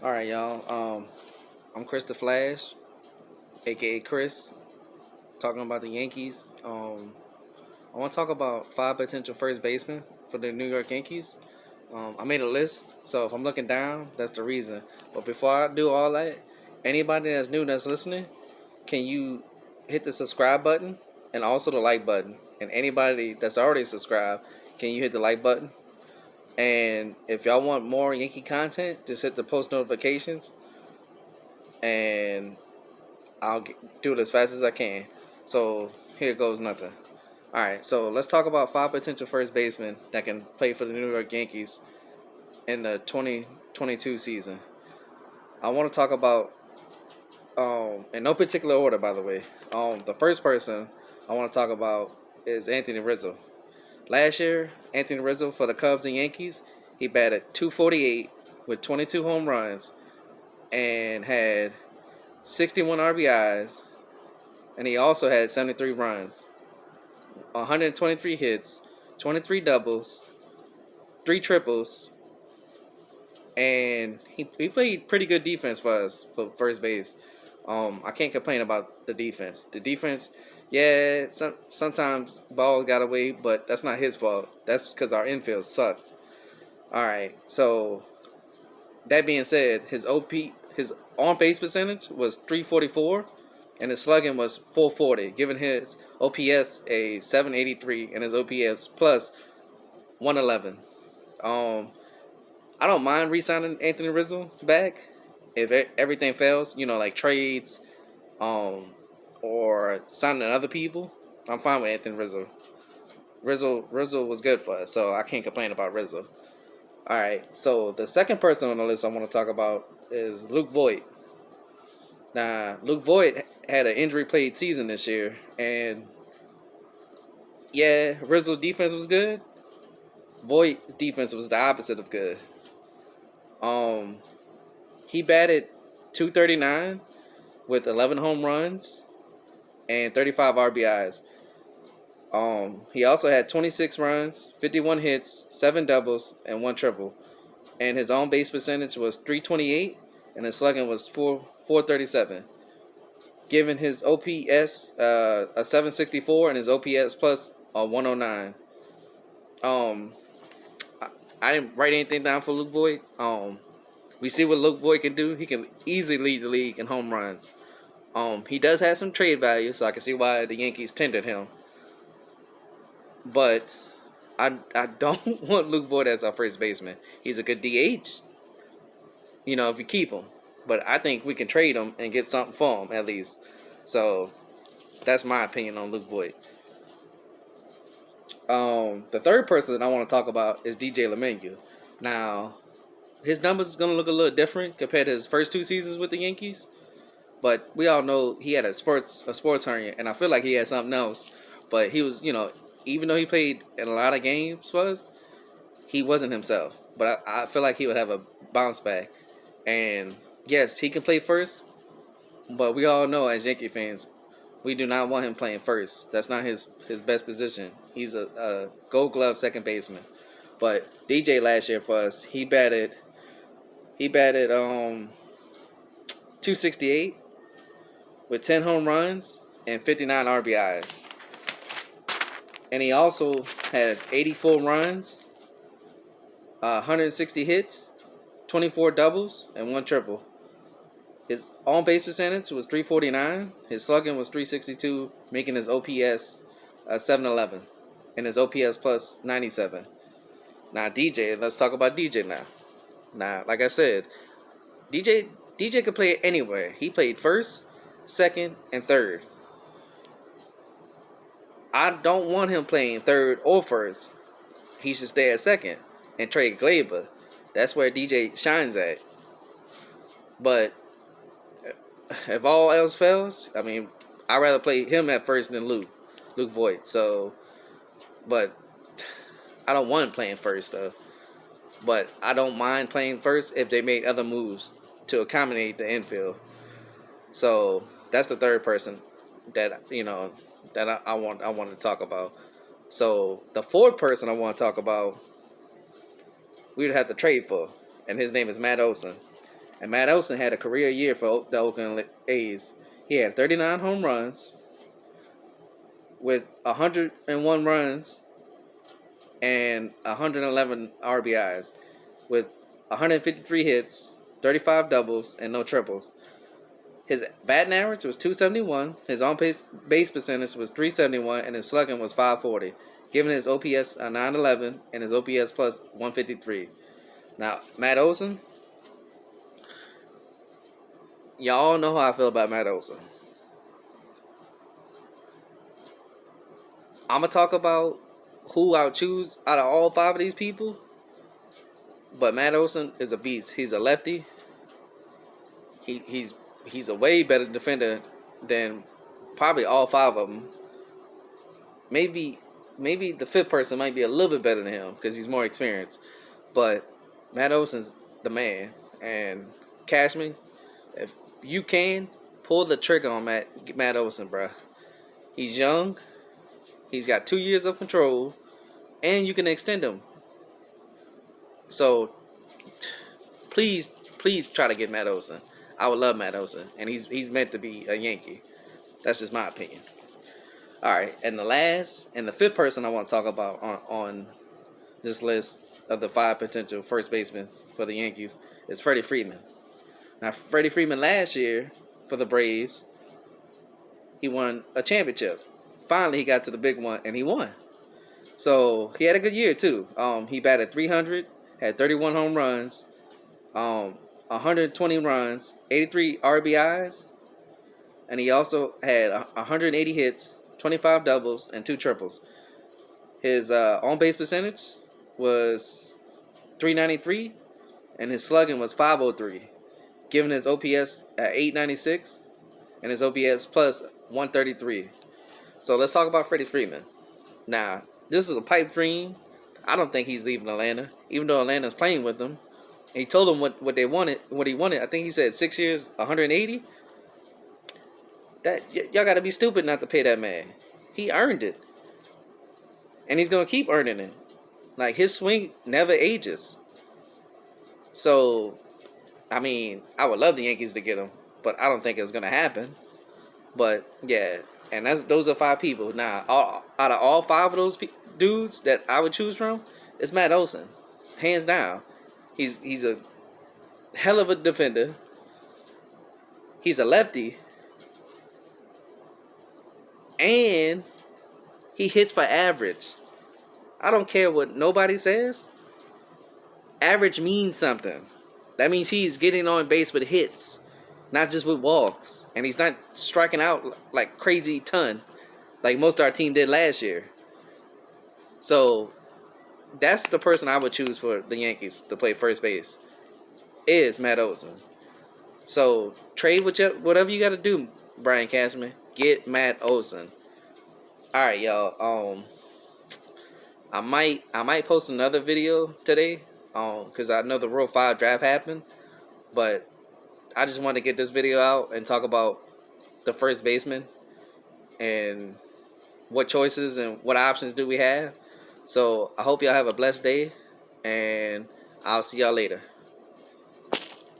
All right, y'all. I'm Chris the Flash, aka Chris, talking about the Yankees. I want to talk about five potential first basemen for the New York Yankees. I made a list, so if I'm looking down, that's the reason. But before I do all that, anybody that's new that's listening, can you hit the subscribe button and also the like button? And anybody that's already subscribed, can you hit the like button? And if y'all want more Yankee content, just hit the post notifications and do it as fast as I can. So here goes nothing. All right, so let's talk about five potential first basemen that can play for the New York Yankees in the 2022 season. I want to talk about, in no particular order, by the way. The first person I want to talk about is Anthony Rizzo. Last year, Anthony Rizzo for the Cubs and Yankees, he batted 248 with 22 home runs and had 61 RBIs, and he also had 73 runs, 123 hits, 23 doubles, 3 triples, and he played pretty good defense for us for first base. I can't complain about the defense. The defense, yeah, sometimes balls got away, but that's not his fault. That's because our infield sucked. All right, so that being said, his on base percentage was 344, and his slugging was 440, giving his OPS a 783 and his OPS plus 111. Um, I don't mind re-signing Anthony Rizzo back if everything fails, like trades, um, or signing other people. I'm fine with Anthony Rizzo. Rizzo was good for us, so I can't complain about Rizzo. All right, so the second person on the list I want to talk about is Luke Voight. Now, Luke Voigt had an injury-plagued season this year, and yeah, Rizzo's defense was good. Voigt's defense was the opposite of good. Um, he batted 239 with 11 home runs and 35 RBIs. He also had 26 runs, 51 hits, 7 doubles, and 1 triple. And his on base percentage was 328, and his slugging was 437. Giving his OPS a 764 and his OPS plus a 109. Um, I didn't write anything down for Luke Voigt. We see what Luke Voigt can do. He can easily lead the league in home runs. He does have some trade value, so I can see why the Yankees tendered him. But I don't want Luke Voigt as our first baseman. He's a good DH, if you keep him. But I think we can trade him and get something for him at least. So that's my opinion on Luke Voigt. The third person I want to talk about is DJ Lumenyou. Now, his numbers is gonna look a little different compared to his first 2 seasons with the Yankees, but we all know he had a sports hernia, and I feel like he had something else. But he was, even though he played in a lot of games for us, he wasn't himself. But I feel like he would have a bounce back. And yes, he can play first, but we all know as Yankee fans, we do not want him playing first. That's not his best position. He's a Gold Glove second baseman. But DJ last year for us, he batted 268 with 10 home runs and 59 RBIs. And he also had 84 runs, 160 hits, 24 doubles, and 1 triple. His on-base percentage was 349. His slugging was 362, making his OPS 711, and his OPS plus 97. Now DJ, let's talk about DJ now. Now, like I said, DJ could play anywhere. He played first, second, and third. I don't want him playing third or first. He should stay at second and trade Glaber. That's where DJ shines at. But if all else fails, I'd rather play him at first than Luke Voigt. So, but I don't want him playing first though. But I don't mind playing first if they made other moves to accommodate the infield. So that's the third person that I want to talk about. So the fourth person I want to talk about, we would have to trade for, and his name is Matt Olson. And Matt Olson had a career year for the Oakland A's. He had 39 home runs with 101 runs and 111 RBIs with 153 hits, 35 doubles, and no triples. His batting average was 271, his on-base percentage was 371, and his slugging was 540, giving his OPS a 911 and his OPS plus 153. Now, Matt Olson, y'all know how I feel about Matt Olson. I'm going to talk about who I would choose out of all 5 of these people, but Matt Olson is a beast. He's a lefty. He's a way better defender than probably all 5 of them. Maybe the 5th person might be a little bit better than him because he's more experienced. But Matt Olson's the man. And Cashman, if you can, pull the trigger on Matt Olson, bro. He's young. He's got 2 years of control, and you can extend him. So please try to get Matt Olson. I would love Matt Olson, and he's meant to be a Yankee. That's just my opinion. All right, and the 5th person I want to talk about on this list of the 5 potential first basemen for the Yankees is Freddie Friedman. Now, Freddie Friedman last year for the Braves, he won a championship. Finally, he got to the big one, and he won. So he had a good year too. He batted .300, had 31 home runs, 120 runs, 83 RBIs, and he also had 180 hits, 25 doubles, and 2 triples. His on-base percentage was .393, and his slugging was .503, giving his OPS at .896, and his OPS plus 133. So let's talk about Freddie Freeman. Now, this is a pipe dream. I don't think he's leaving Atlanta, even though Atlanta's playing with him. And he told them what they wanted, what he wanted. I think he said 6 years, 180. That y'all got to be stupid not to pay that man. He earned it, and he's gonna keep earning it. Like, his swing never ages. So, I mean, I would love the Yankees to get him, but I don't think it's gonna happen. But yeah, and those are 5 people. Now, out of all 5 of those dudes that I would choose from, it's Matt Olson, hands down. He's a hell of a defender. He's a lefty, and he hits for average. I don't care what nobody says. Average means something. That means he's getting on base with hits, not just with walks. And he's not striking out like crazy ton, like most of our team did last year. So that's the person I would choose for the Yankees to play first base, is Matt Olson. So trade whatever you got to do, Brian Cashman. Get Matt Olson. All right, y'all. I might post another video today, because I know the Rule 5 draft happened, but I just wanted to get this video out and talk about the first baseman and what choices and what options do we have. So I hope y'all have a blessed day, and I'll see y'all later.